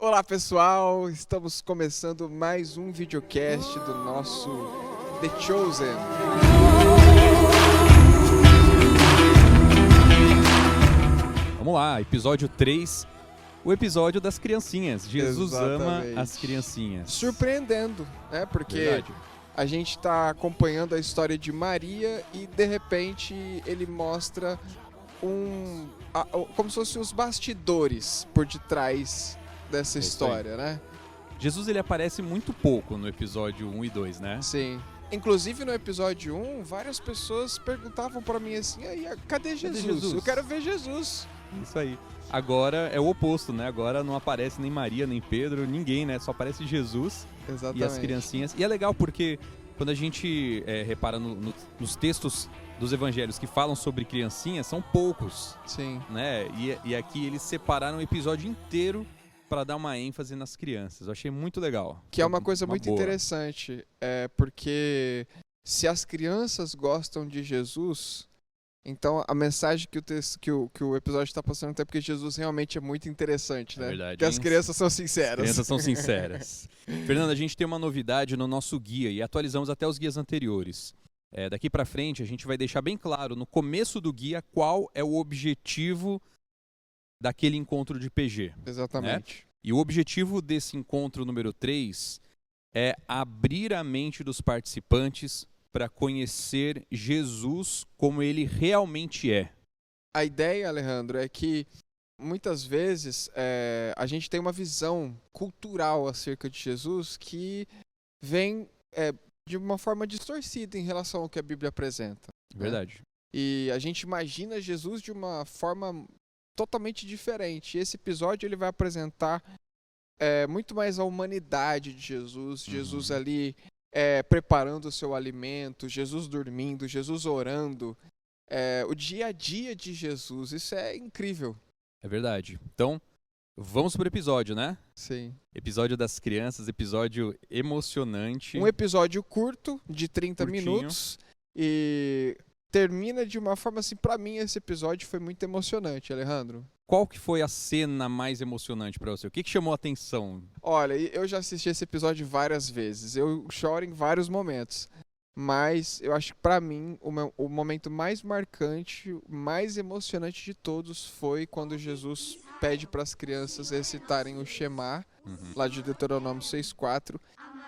Olá pessoal, estamos começando mais um videocast do nosso The Chosen. Vamos lá, episódio 3, o episódio das criancinhas. Jesus Exatamente. ama as criancinhas. Surpreendendo, né? Porque Verdade. a gente está acompanhando a história de Maria e de repente ele mostra como se fossem os bastidores por detrás dessa isso aí. história, né? Jesus ele aparece muito pouco no episódio 1 e 2, né? Sim. Inclusive no episódio 1, várias pessoas perguntavam pra mim assim, cadê Jesus? Jesus? Eu quero ver Jesus. Isso aí. Agora é o oposto, né? Agora não aparece nem Maria, nem Pedro, ninguém, né? Só aparece Jesus Exatamente. e as criancinhas. E é legal porque quando a gente repara nos textos dos evangelhos que falam sobre criancinhas, são poucos, Sim. né? E aqui eles separaram o episódio inteiro para dar uma ênfase nas crianças. Eu achei muito legal. Que é uma coisa muito boa. interessante, porque se as crianças gostam de Jesus, então a mensagem que o episódio está passando é porque Jesus realmente é muito interessante, né? É verdade, Porque as hein? crianças são sinceras. As crianças são sinceras. Fernando, a gente tem uma novidade no nosso guia e atualizamos até os guias anteriores. Daqui para frente a gente vai deixar bem claro no começo do guia qual é o objetivo daquele encontro de PG. Exatamente. E o objetivo desse encontro número 3 é abrir a mente dos participantes para conhecer Jesus como ele realmente é. A ideia, Alejandro, é que muitas vezes a gente tem uma visão cultural acerca de Jesus que vem de uma forma distorcida em relação ao que a Bíblia apresenta. Verdade. E a gente imagina Jesus de uma forma totalmente diferente. Esse episódio ele vai apresentar muito mais a humanidade de Jesus. Jesus ali preparando o seu alimento, Jesus dormindo, Jesus orando. O dia a dia de Jesus. Isso é incrível. É verdade. Então, vamos pro episódio, né? Sim. Episódio das crianças, episódio emocionante. Um episódio curto, de 30 Curtinho. minutos. E termina de uma forma assim, pra mim esse episódio foi muito emocionante, Alejandro. Qual que foi a cena mais emocionante pra você? O que chamou a atenção? Olha, eu já assisti esse episódio várias vezes. Eu choro em vários momentos. Mas eu acho que pra mim o momento mais marcante, mais emocionante de todos foi quando Jesus pede para as crianças recitarem o Shema, lá de Deuteronômio 6:4,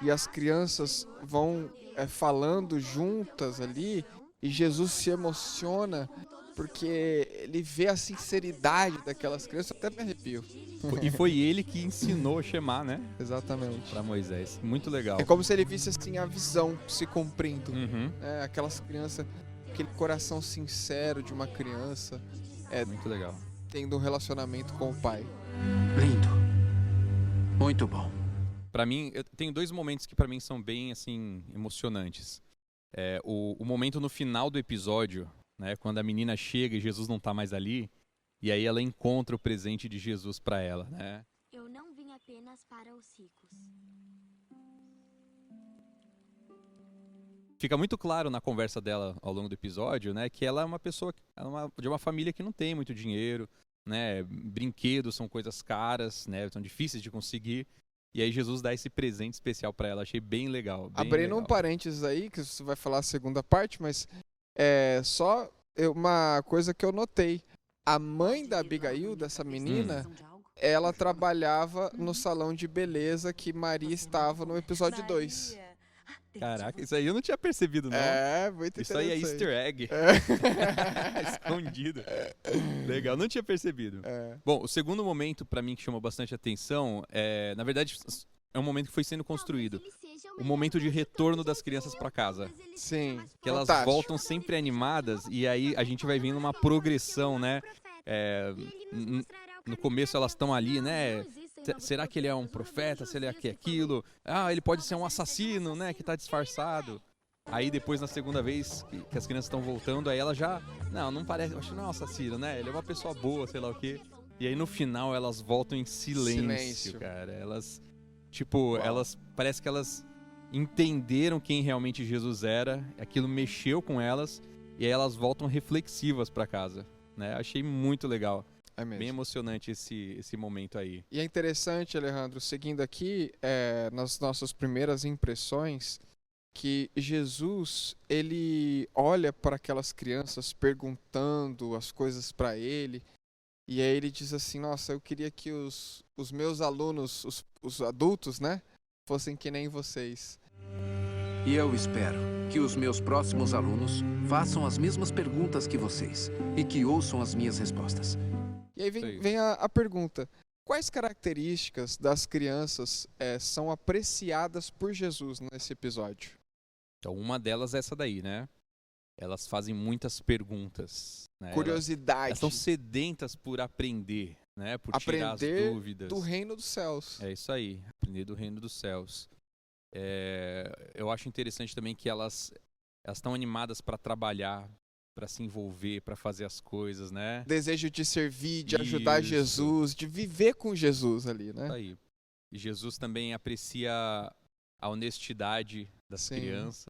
e as crianças vão falando juntas ali, e Jesus se emociona porque ele vê a sinceridade daquelas crianças. Até me arrepio. E foi ele que ensinou o Shema, né? Exatamente. Pra Moisés. Muito legal. É como se ele visse assim a visão se cumprindo. Uhum. Aquelas crianças, aquele coração sincero de uma criança Muito legal. tendo um relacionamento com o pai. Lindo. Muito bom. Pra mim, eu tenho dois momentos que pra mim são bem, assim, emocionantes. O momento no final do episódio, né, quando a menina chega e Jesus não tá mais ali, e aí ela encontra o presente de Jesus pra ela, né? Eu não vim apenas para os ricos. Fica muito claro na conversa dela ao longo do episódio, né, que ela é uma pessoa de uma família que não tem muito dinheiro, né? Brinquedos são coisas caras, né? São difíceis de conseguir. E aí Jesus dá esse presente especial pra ela. Achei bem legal. Bem Abrindo legal. um parênteses aí, que você vai falar a segunda parte, mas uma coisa que eu notei. A mãe da Abigail, dessa menina, ela trabalhava no salão de beleza que Maria estava no episódio 2. Caraca, isso aí eu não tinha percebido, não. Muito Isso aí é interessante. easter egg. Escondido. Legal, não tinha percebido. É. Bom, o segundo momento pra mim que chamou bastante atenção na verdade, é um momento que foi sendo construído. O momento de retorno das crianças pra casa. Sim. Que elas Fantástico. voltam sempre animadas e aí a gente vai vendo uma progressão, né? No começo elas estão ali, né? Será que ele é um profeta? Se ele é aquilo? Ele pode ser um assassino, né? Que tá disfarçado. Aí depois, na segunda vez que as crianças estão voltando, aí ela já... Não parece... Acho que não é um assassino, né? Ele é uma pessoa boa, sei lá o quê. E aí no final elas voltam em silêncio. Cara. Elas... Parece que elas entenderam quem realmente Jesus era. Aquilo mexeu com elas. E aí elas voltam reflexivas pra casa, né? Achei muito legal. É mesmo. Bem emocionante esse momento aí. E é interessante, Alejandro, seguindo aqui nas nossas primeiras impressões, que Jesus, ele olha para aquelas crianças perguntando as coisas para ele, e aí ele diz assim, nossa, eu queria que os meus alunos, os adultos, né, fossem que nem vocês. E eu espero que os meus próximos alunos façam as mesmas perguntas que vocês e que ouçam as minhas respostas. E aí vem a pergunta, quais características das crianças são apreciadas por Jesus nesse episódio? Então, uma delas é essa daí, né? Elas fazem muitas perguntas. Né? Curiosidade. Elas estão sedentas por aprender, né? Por tirar as dúvidas. Do reino dos céus. É isso aí, aprender do reino dos céus. Eu acho interessante também que elas estão animadas para trabalhar, para se envolver, para fazer as coisas, né? Desejo de servir, de ajudar Jesus, de viver com Jesus ali, né? Isso aí. E Jesus também aprecia a honestidade das crianças,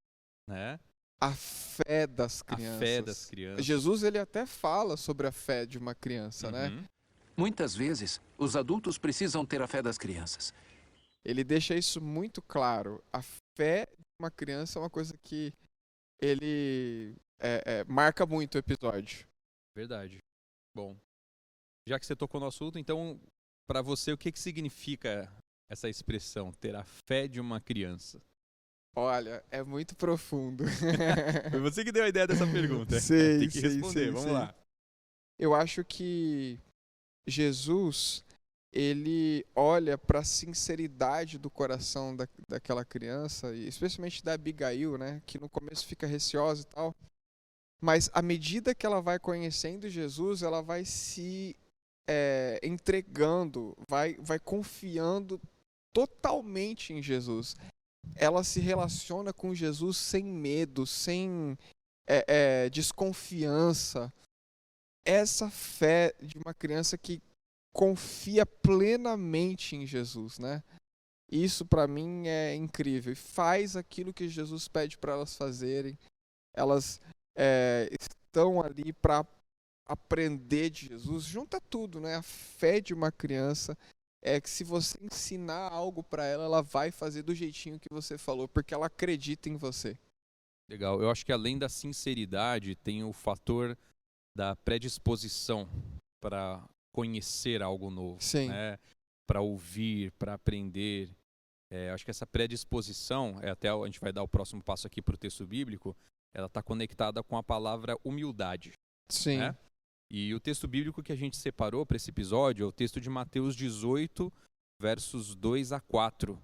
né? A fé das crianças. A fé das crianças. Jesus, ele até fala sobre a fé de uma criança, né? Muitas vezes, os adultos precisam ter a fé das crianças. Ele deixa isso muito claro. A fé de uma criança é uma coisa que ele marca muito o episódio. Verdade. Bom, já que você tocou no assunto, então, para você, o que significa essa expressão, ter a fé de uma criança? Olha, é muito profundo. Foi você que deu a ideia dessa pergunta. Sei, tem que responder, vamos lá. Eu acho que Jesus, ele olha para a sinceridade do coração daquela criança, e especialmente da Abigail, né, que no começo fica receosa e tal, mas à medida que ela vai conhecendo Jesus, ela vai se entregando, vai confiando totalmente em Jesus. Ela se relaciona com Jesus sem medo, sem desconfiança. Essa fé de uma criança que confia plenamente em Jesus, né? Isso para mim é incrível. E faz aquilo que Jesus pede para elas fazerem. Elas estão ali para aprender de Jesus. Junta tudo, né? A fé de uma criança é que se você ensinar algo para ela, ela vai fazer do jeitinho que você falou, porque ela acredita em você. Legal. Eu acho que além da sinceridade, tem o fator da predisposição para conhecer algo novo, Sim. Né? Para ouvir, para aprender. Acho que essa predisposição, até a gente vai dar o próximo passo aqui para o texto bíblico, ela está conectada com a palavra humildade. Sim. Né? E o texto bíblico que a gente separou para esse episódio é o texto de Mateus 18, versos 2 a 4,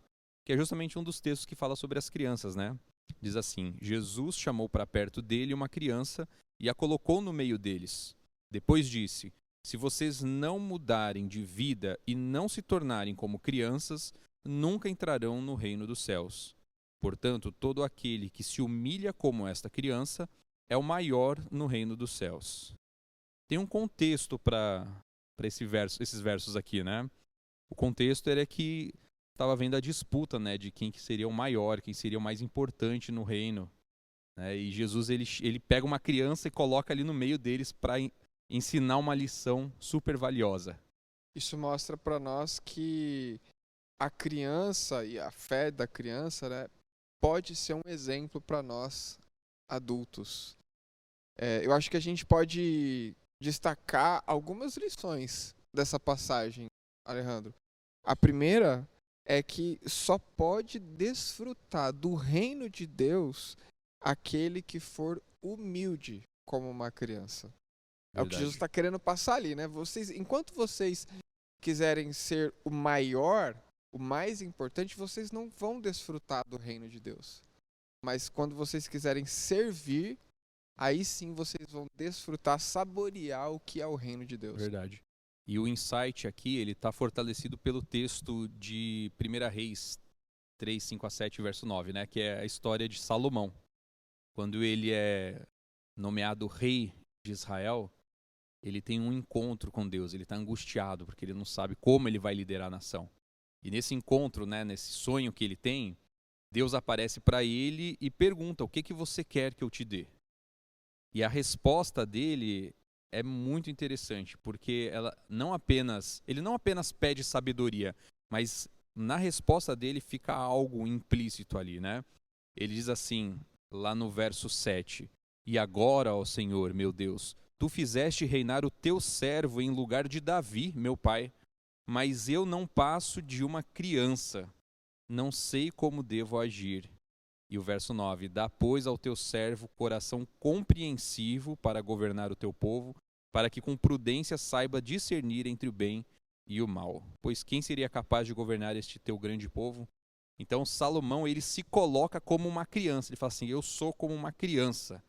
que é justamente um dos textos que fala sobre as crianças, né? Diz assim, Jesus chamou para perto dele uma criança e a colocou no meio deles. Depois disse, se vocês não mudarem de vida e não se tornarem como crianças, nunca entrarão no reino dos céus. Portanto, todo aquele que se humilha como esta criança é o maior no reino dos céus. Tem um contexto para esses versos aqui, né? O contexto era que estava havendo a disputa, né, de quem que seria o maior, quem seria o mais importante no reino. Né? E Jesus ele pega uma criança e coloca ali no meio deles para ensinar uma lição super valiosa. Isso mostra para nós que a criança e a fé da criança, né, pode ser um exemplo para nós adultos. Eu acho que a gente pode destacar algumas lições dessa passagem, Alejandro. A primeira é que só pode desfrutar do reino de Deus aquele que for humilde como uma criança. É o que Jesus está querendo passar ali, né? Enquanto vocês quiserem ser o maior, o mais importante, vocês não vão desfrutar do reino de Deus. Mas quando vocês quiserem servir, aí sim vocês vão desfrutar, saborear o que é o reino de Deus. Verdade. E o insight aqui, ele está fortalecido pelo texto de 1 Reis 3, 5 a 7, verso 9, né? Que é a história de Salomão. Quando ele é nomeado rei de Israel, ele tem um encontro com Deus, ele está angustiado, porque ele não sabe como ele vai liderar a nação. E nesse encontro, né, nesse sonho que ele tem, Deus aparece para ele e pergunta, o que você quer que eu te dê? E a resposta dele é muito interessante, porque ele não apenas pede sabedoria, mas na resposta dele fica algo implícito ali, né? Ele diz assim, lá no verso 7, e agora, ó Senhor, meu Deus, tu fizeste reinar o teu servo em lugar de Davi, meu pai, mas eu não passo de uma criança, não sei como devo agir. E o verso 9, dá, pois, ao teu servo coração compreensivo para governar o teu povo, para que com prudência saiba discernir entre o bem e o mal. Pois quem seria capaz de governar este teu grande povo? Então Salomão, ele se coloca como uma criança. Ele fala assim, eu sou como uma criança.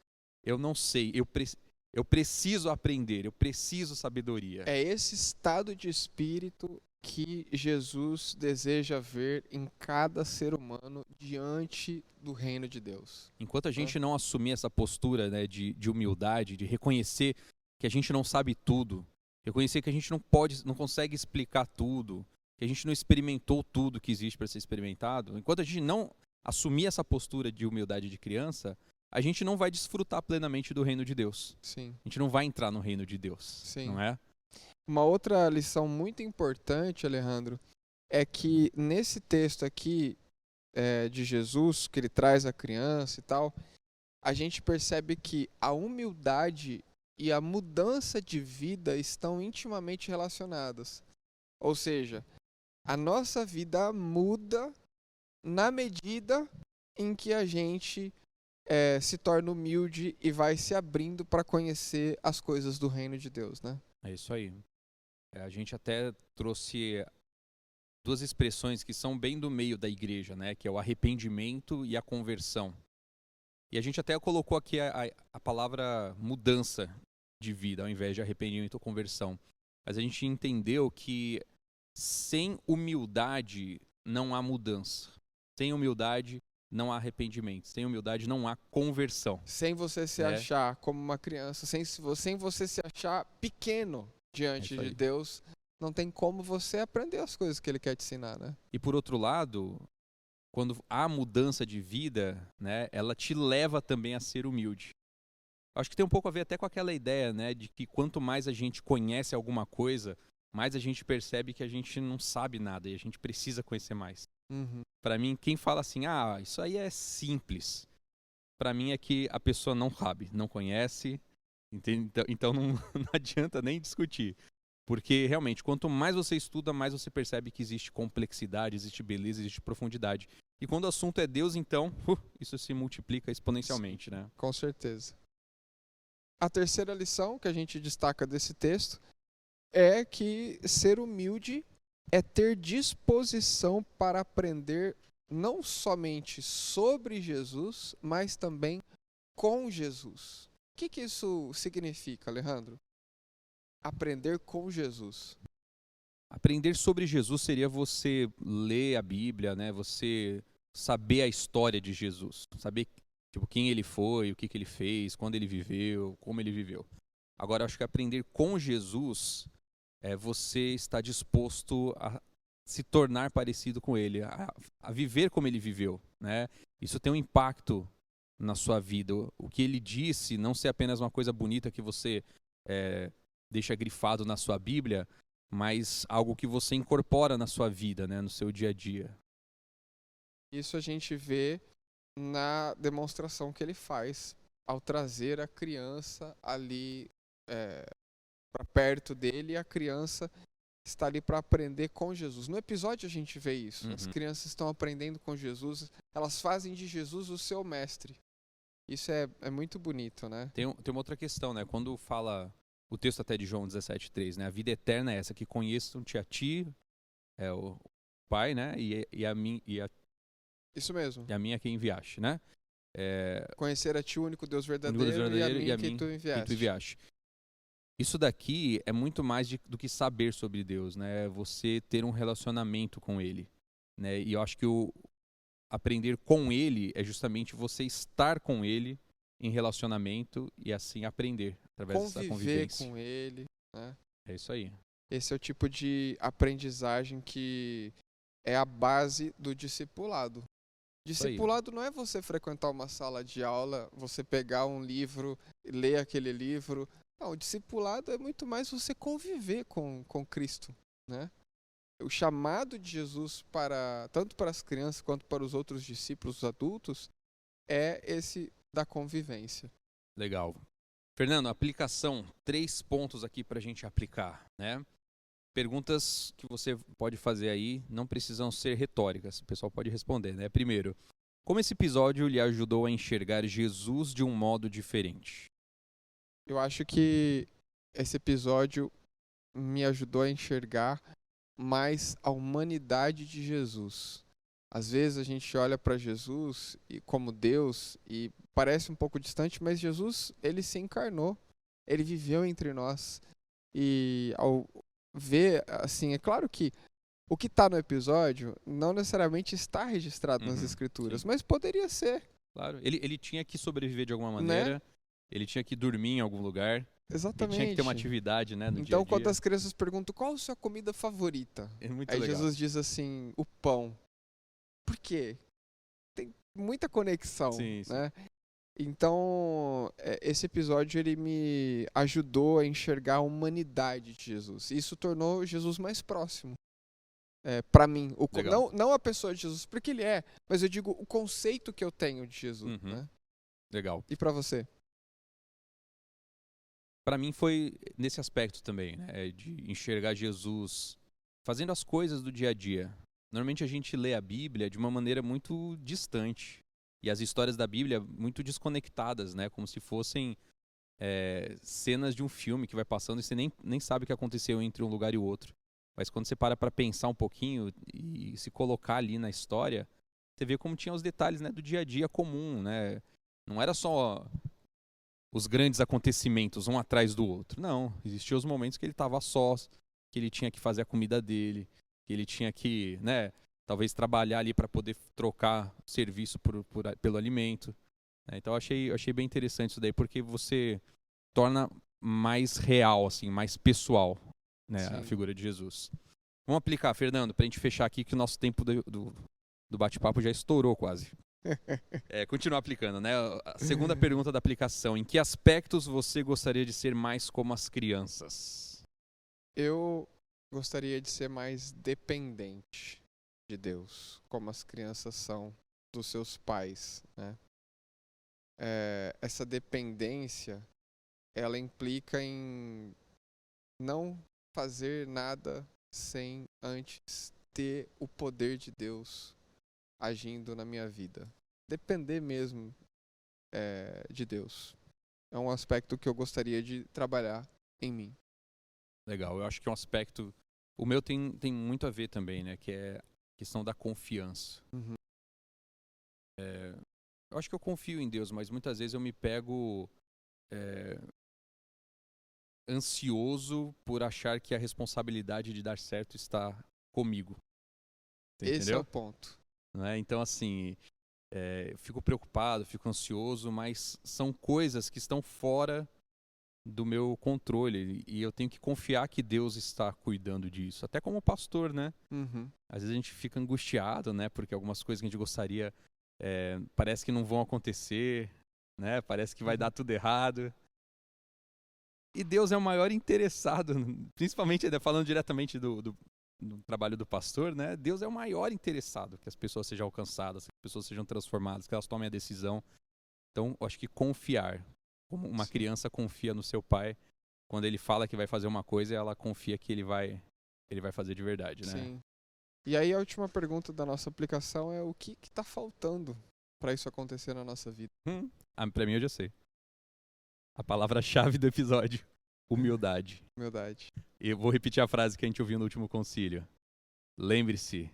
Eu não sei, eu preciso aprender, eu preciso sabedoria. É esse estado de espírito que Jesus deseja ver em cada ser humano diante do reino de Deus. Enquanto a gente não assumir essa postura, né, de humildade, de reconhecer que a gente não sabe tudo, reconhecer que a gente não consegue explicar tudo, que a gente não experimentou tudo que existe para ser experimentado, enquanto a gente não assumir essa postura de humildade de criança, a gente não vai desfrutar plenamente do reino de Deus. Sim. A gente não vai entrar no reino de Deus, Sim. não é? Uma outra lição muito importante, Alejandro, é que nesse texto aqui de Jesus, que ele traz a criança e tal, a gente percebe que a humildade e a mudança de vida estão intimamente relacionadas. Ou seja, a nossa vida muda na medida em que a gente se torna humilde e vai se abrindo para conhecer as coisas do reino de Deus, né? É isso aí. A gente até trouxe duas expressões que são bem do meio da igreja, né? Que é o arrependimento e a conversão. E a gente até colocou aqui a palavra mudança de vida, ao invés de arrependimento ou conversão. Mas a gente entendeu que sem humildade não há mudança. Sem humildade não há arrependimento. Sem humildade não há conversão. Sem você se achar como uma criança, sem você se achar pequeno diante de Deus, não tem como você aprender as coisas que Ele quer te ensinar, né? E por outro lado, quando há mudança de vida, né, ela te leva também a ser humilde. Acho que tem um pouco a ver até com aquela ideia, né, de que quanto mais a gente conhece alguma coisa, mais a gente percebe que a gente não sabe nada e a gente precisa conhecer mais. Uhum. Para mim, quem fala assim, isso aí é simples, para mim é que a pessoa não sabe, não conhece, então não adianta nem discutir. Porque, realmente, quanto mais você estuda, mais você percebe que existe complexidade, existe beleza, existe profundidade. E quando o assunto é Deus, então, isso se multiplica exponencialmente, né? Com certeza. A terceira lição que a gente destaca desse texto é que ser humilde é ter disposição para aprender não somente sobre Jesus, mas também com Jesus. O que isso significa, Alejandro? Aprender com Jesus. Aprender sobre Jesus seria você ler a Bíblia, né? Você saber a história de Jesus, saber quem ele foi, o que ele fez, quando ele viveu, como ele viveu. Agora, acho que aprender com Jesus é você estar disposto a se tornar parecido com ele, a viver como ele viveu, né? Isso tem um impacto na sua vida. O que ele disse não ser apenas uma coisa bonita que você deixa grifado na sua Bíblia, mas algo que você incorpora na sua vida, né, no seu dia a dia. Isso a gente vê na demonstração que ele faz ao trazer a criança ali para perto dele, e a criança está ali para aprender com Jesus. No episódio a gente vê isso. As crianças estão aprendendo com Jesus, elas fazem de Jesus o seu mestre. Isso é muito bonito, né? Tem uma outra questão, né? Quando fala o texto até de João 17:3, né? A vida eterna é essa, que conheçam-te a ti, o Pai, né? Isso mesmo. E a mim é quem enviaste, né? Conhecer a ti, o único Deus verdadeiro, e a mim quem tu enviaste. Isso daqui é muito mais do que saber sobre Deus, né? É você ter um relacionamento com Ele, né? E eu acho que aprender com Ele é justamente você estar com Ele em relacionamento e assim aprender através dessa convivência. Conviver com Ele, né? É isso aí. Esse é o tipo de aprendizagem que é a base do discipulado. Discipulado não é você frequentar uma sala de aula, você pegar um livro, ler aquele livro, Não, o discipulado é muito mais você conviver com Cristo, né? O chamado de Jesus para tanto para as crianças quanto para os outros discípulos, os adultos, é esse da convivência. Legal. Fernando, aplicação, 3 pontos aqui para a gente aplicar, né? Perguntas que você pode fazer aí não precisam ser retóricas, o pessoal pode responder, né? Primeiro, como esse episódio lhe ajudou a enxergar Jesus de um modo diferente? Eu acho que esse episódio me ajudou a enxergar mais a humanidade de Jesus. Às vezes a gente olha para Jesus como Deus e parece um pouco distante, mas Jesus, ele se encarnou, ele viveu entre nós. E ao ver, assim, é claro que o que está no episódio não necessariamente está registrado nas Escrituras, sim. mas poderia ser. Claro, ele tinha que sobreviver de alguma Né? maneira, ele tinha que dormir em algum lugar, Exatamente. ele tinha que ter uma atividade, né, no dia Então, a dia. quando as crianças perguntam qual a sua comida favorita, É muito aí legal. Jesus diz assim, o pão. Por quê? Tem muita conexão, Sim, sim. né? Então, esse episódio ele me ajudou a enxergar a humanidade de Jesus. Isso tornou Jesus mais próximo. Para mim, Legal. não a pessoa de Jesus, porque ele é, mas eu digo o conceito que eu tenho de Jesus, né? Legal. E para você? Para mim foi nesse aspecto também, né, de enxergar Jesus fazendo as coisas do dia a dia. Normalmente a gente lê a Bíblia de uma maneira muito distante e as histórias da Bíblia muito desconectadas, né, como se fossem cenas de um filme que vai passando e você nem sabe o que aconteceu entre um lugar e o outro. Mas quando você para pensar um pouquinho e se colocar ali na história, você vê como tinha os detalhes, né, do dia a dia comum, né? Não era só os grandes acontecimentos um atrás do outro. Não, existiam os momentos que ele estava sós, que ele tinha que fazer a comida dele, que ele tinha que, né, talvez trabalhar ali para poder trocar serviço pelo alimento. Né? Então eu achei bem interessante isso daí, porque você torna mais real, assim, mais pessoal, né, a figura de Jesus. Vamos aplicar, Fernando, para a gente fechar aqui que o nosso tempo do bate-papo já estourou quase. Continuar aplicando, né? A segunda pergunta da aplicação. Em que aspectos você gostaria de ser mais como as crianças? Eu gostaria de ser mais dependente de Deus, como as crianças são dos seus pais, né? Essa dependência, ela implica em não fazer nada sem antes ter o poder de Deus agindo na minha vida. Depender mesmo de Deus. É um aspecto que eu gostaria de trabalhar em mim. Legal, eu acho que é um aspecto... O meu tem muito a ver também, né? Que é a questão da confiança. Uhum. Eu acho que eu confio em Deus, mas muitas vezes eu me pego ansioso por achar que a responsabilidade de dar certo está comigo. Você Esse entendeu? é o ponto. Não é? Então, assim, eu fico preocupado, fico ansioso, mas são coisas que estão fora do meu controle e eu tenho que confiar que Deus está cuidando disso. Até como pastor, né? Uhum. Às vezes a gente fica angustiado, né? Porque algumas coisas que a gente gostaria parece que não vão acontecer, né? Parece que vai dar tudo errado. E Deus é o maior interessado, principalmente falando diretamente do trabalho do pastor, né? Deus é o maior interessado que as pessoas sejam alcançadas, que as pessoas sejam transformadas, que elas tomem a decisão. Então, eu acho que confiar, como uma criança confia no seu pai, quando ele fala que vai fazer uma coisa, ela confia que ele vai fazer de verdade, né? Sim. E aí a última pergunta da nossa aplicação é o que está faltando para isso acontecer na nossa vida? Pra mim eu já sei. A palavra-chave do episódio: humildade. Humildade. Eu vou repetir a frase que a gente ouviu no último concílio. Lembre-se,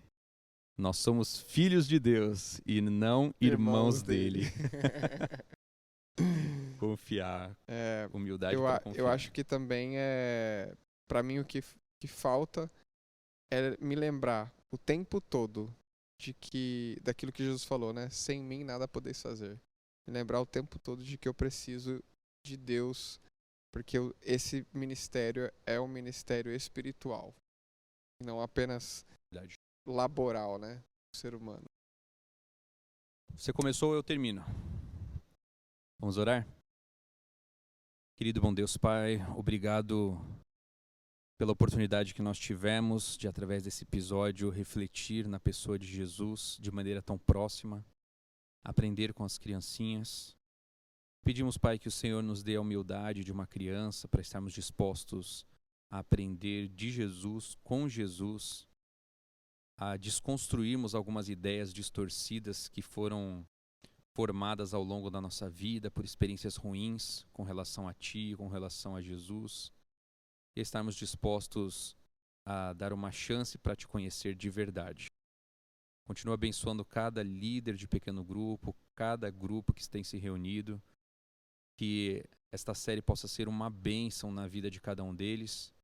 nós somos filhos de Deus e não irmãos dele. Confiar. Humildade para confiar. Eu acho que também para mim o que falta é me lembrar o tempo todo daquilo que Jesus falou, né? Sem mim nada podeis fazer. Me lembrar o tempo todo de que eu preciso de Deus, porque esse ministério é um ministério espiritual, não apenas laboral, né? O ser humano. Você começou, eu termino. Vamos orar? Querido bom Deus Pai, obrigado pela oportunidade que nós tivemos de, através desse episódio, refletir na pessoa de Jesus de maneira tão próxima, aprender com as criancinhas. Pedimos, Pai, que o Senhor nos dê a humildade de uma criança para estarmos dispostos a aprender de Jesus, com Jesus, a desconstruirmos algumas ideias distorcidas que foram formadas ao longo da nossa vida por experiências ruins com relação a Ti, com relação a Jesus, e estarmos dispostos a dar uma chance para Te conhecer de verdade. Continua abençoando cada líder de pequeno grupo, cada grupo que tem se reunido, que esta série possa ser uma bênção na vida de cada um deles.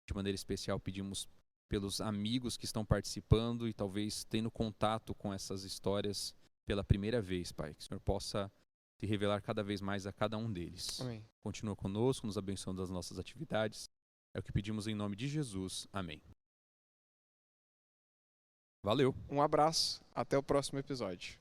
De maneira especial, pedimos pelos amigos que estão participando e talvez tendo contato com essas histórias pela primeira vez, Pai. Que o Senhor possa se revelar cada vez mais a cada um deles. Amém. Continua conosco, nos abençoando das nossas atividades. É o que pedimos em nome de Jesus. Amém. Valeu. Um abraço, até o próximo episódio.